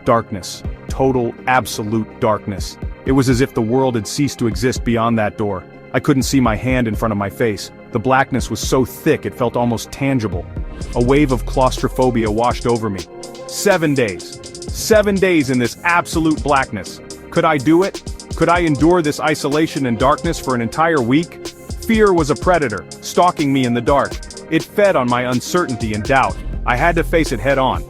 Darkness. Total, absolute darkness. It was as if the world had ceased to exist beyond that door. I couldn't see my hand in front of my face. The blackness was so thick it felt almost tangible. A wave of claustrophobia washed over me. 7 days. 7 days in this absolute blackness. Could I do it? Could I endure this isolation and darkness for an entire week? Fear was a predator, stalking me in the dark. It fed on my uncertainty and doubt. I had to face it head on.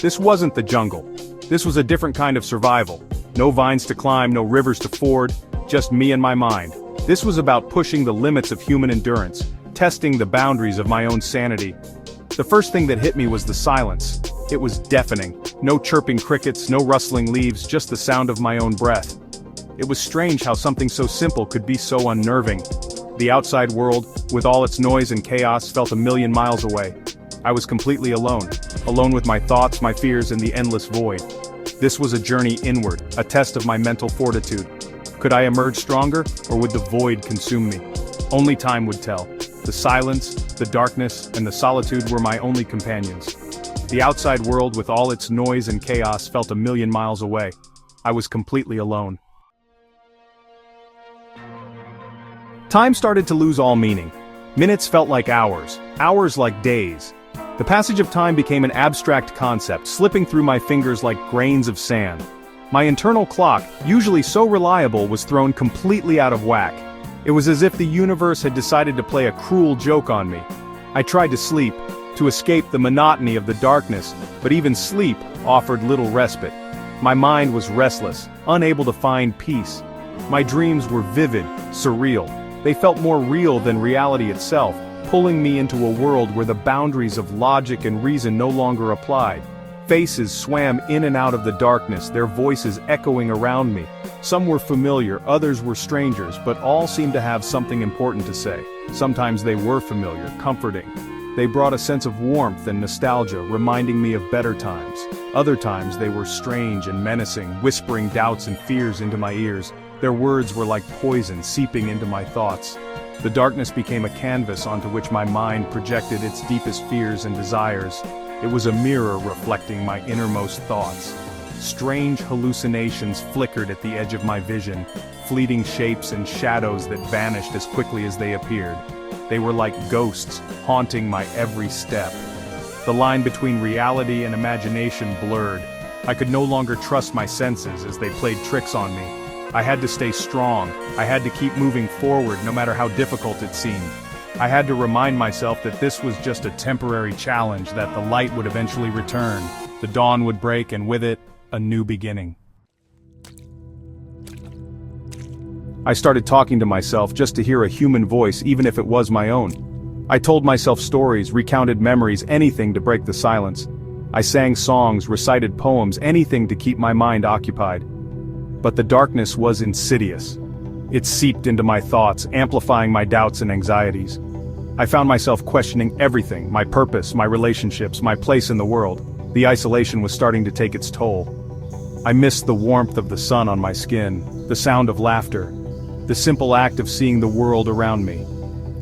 This wasn't the jungle. This was a different kind of survival. No vines to climb, no rivers to ford, just me and my mind. This was about pushing the limits of human endurance, testing the boundaries of my own sanity. The first thing that hit me was the silence. It was deafening. No chirping crickets, no rustling leaves, just the sound of my own breath. It was strange how something so simple could be so unnerving. The outside world, with all its noise and chaos, felt a million miles away. I was completely alone. Alone with my thoughts, my fears, and the endless void. This was a journey inward, a test of my mental fortitude. Could I emerge stronger, or would the void consume me? Only time would tell. The silence, the darkness, and the solitude were my only companions. The outside world, with all its noise and chaos, felt a million miles away. I was completely alone. Time started to lose all meaning. Minutes felt like hours, hours like days. The passage of time became an abstract concept, slipping through my fingers like grains of sand. My internal clock, usually so reliable, was thrown completely out of whack. It was as if the universe had decided to play a cruel joke on me. I tried to sleep, to escape the monotony of the darkness, but even sleep offered little respite. My mind was restless, unable to find peace. My dreams were vivid, surreal. They felt more real than reality itself, pulling me into a world where the boundaries of logic and reason no longer applied. Faces swam in and out of the darkness, their voices echoing around me. Some were familiar, others were strangers, but all seemed to have something important to say. Sometimes they were familiar, comforting. They brought a sense of warmth and nostalgia, reminding me of better times. Other times they were strange and menacing, whispering doubts and fears into my ears. Their words were like poison seeping into my thoughts. The darkness became a canvas onto which my mind projected its deepest fears and desires. It was a mirror reflecting my innermost thoughts. Strange hallucinations flickered at the edge of my vision, fleeting shapes and shadows that vanished as quickly as they appeared. They were like ghosts, haunting my every step. The line between reality and imagination blurred. I could no longer trust my senses as they played tricks on me. I had to stay strong. I had to keep moving forward no matter how difficult it seemed. I had to remind myself that this was just a temporary challenge, that the light would eventually return, the dawn would break, and with it, a new beginning. I started talking to myself just to hear a human voice, even if it was my own. I told myself stories, recounted memories, anything to break the silence. I sang songs, recited poems, anything to keep my mind occupied. But the darkness was insidious. It seeped into my thoughts, amplifying my doubts and anxieties. I found myself questioning everything, my purpose, my relationships, my place in the world. The isolation was starting to take its toll. I missed the warmth of the sun on my skin, the sound of laughter, the simple act of seeing the world around me.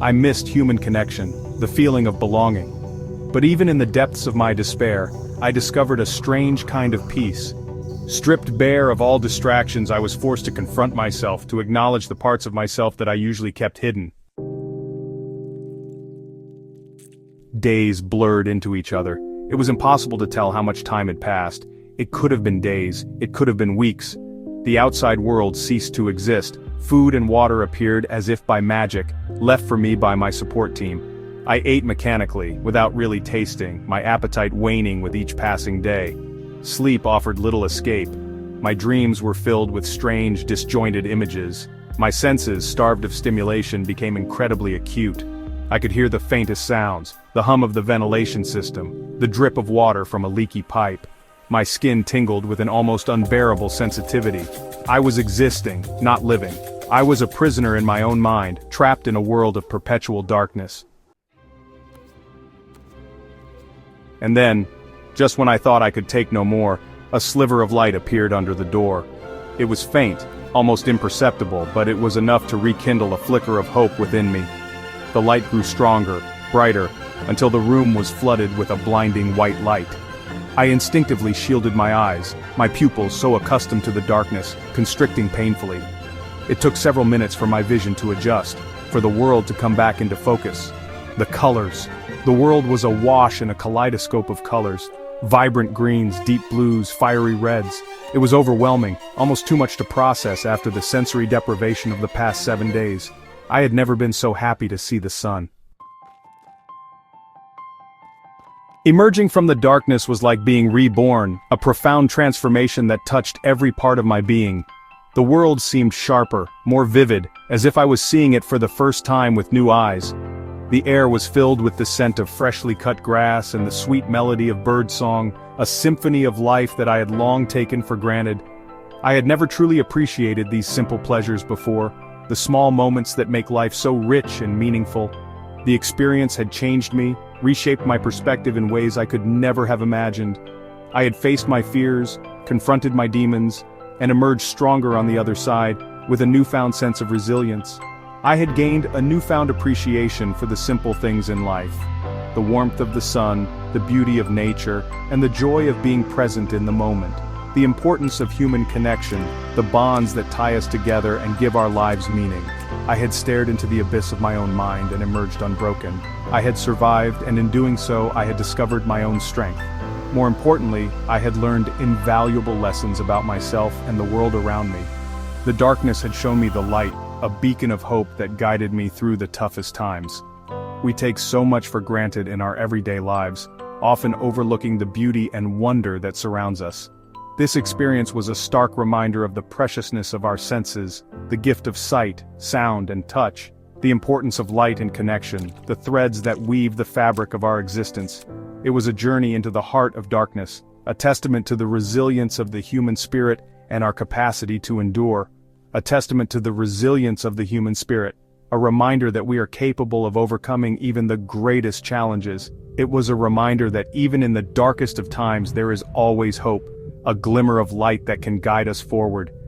I missed human connection, the feeling of belonging. But even in the depths of my despair, I discovered a strange kind of peace. Stripped bare of all distractions, I was forced to confront myself, to acknowledge the parts of myself that I usually kept hidden. Days blurred into each other. It was impossible to tell how much time had passed. It could have been days, it could have been weeks. The outside world ceased to exist. Food and water appeared as if by magic, left for me by my support team. I ate mechanically, without really tasting, my appetite waning with each passing day. Sleep offered little escape. My dreams were filled with strange, disjointed images. My senses, starved of stimulation, became incredibly acute. I could hear the faintest sounds, the hum of the ventilation system, the drip of water from a leaky pipe. My skin tingled with an almost unbearable sensitivity. I was existing, not living. I was a prisoner in my own mind, trapped in a world of perpetual darkness. And then, just when I thought I could take no more, a sliver of light appeared under the door. It was faint, almost imperceptible, but it was enough to rekindle a flicker of hope within me. The light grew stronger, brighter, until the room was flooded with a blinding white light. I instinctively shielded my eyes, my pupils so accustomed to the darkness, constricting painfully. It took several minutes for my vision to adjust, for the world to come back into focus. The colors. The world was awash in a kaleidoscope of colors. Vibrant greens, deep blues, fiery reds. It was overwhelming, almost too much to process after the sensory deprivation of the past 7 days. I had never been so happy to see the sun. Emerging from the darkness was like being reborn, a profound transformation that touched every part of my being. The world seemed sharper, more vivid, as if I was seeing it for the first time with new eyes. The air was filled with the scent of freshly cut grass and the sweet melody of birdsong, a symphony of life that I had long taken for granted. I had never truly appreciated these simple pleasures before, the small moments that make life so rich and meaningful. The experience had changed me, reshaped my perspective in ways I could never have imagined. I had faced my fears, confronted my demons, and emerged stronger on the other side, with a newfound sense of resilience. I had gained a newfound appreciation for the simple things in life. The warmth of the sun, the beauty of nature, and the joy of being present in the moment. The importance of human connection, the bonds that tie us together and give our lives meaning. I had stared into the abyss of my own mind and emerged unbroken. I had survived, and in doing so I had discovered my own strength. More importantly, I had learned invaluable lessons about myself and the world around me. The darkness had shown me the light, a beacon of hope that guided me through the toughest times. We take so much for granted in our everyday lives, often overlooking the beauty and wonder that surrounds us. This experience was a stark reminder of the preciousness of our senses, the gift of sight, sound, and touch, the importance of light and connection, the threads that weave the fabric of our existence. It was a journey into the heart of darkness, a testament to the resilience of the human spirit and our capacity to endure. A testament to the resilience of the human spirit, a reminder that we are capable of overcoming even the greatest challenges. It was a reminder that even in the darkest of times there is always hope, a glimmer of light that can guide us forward.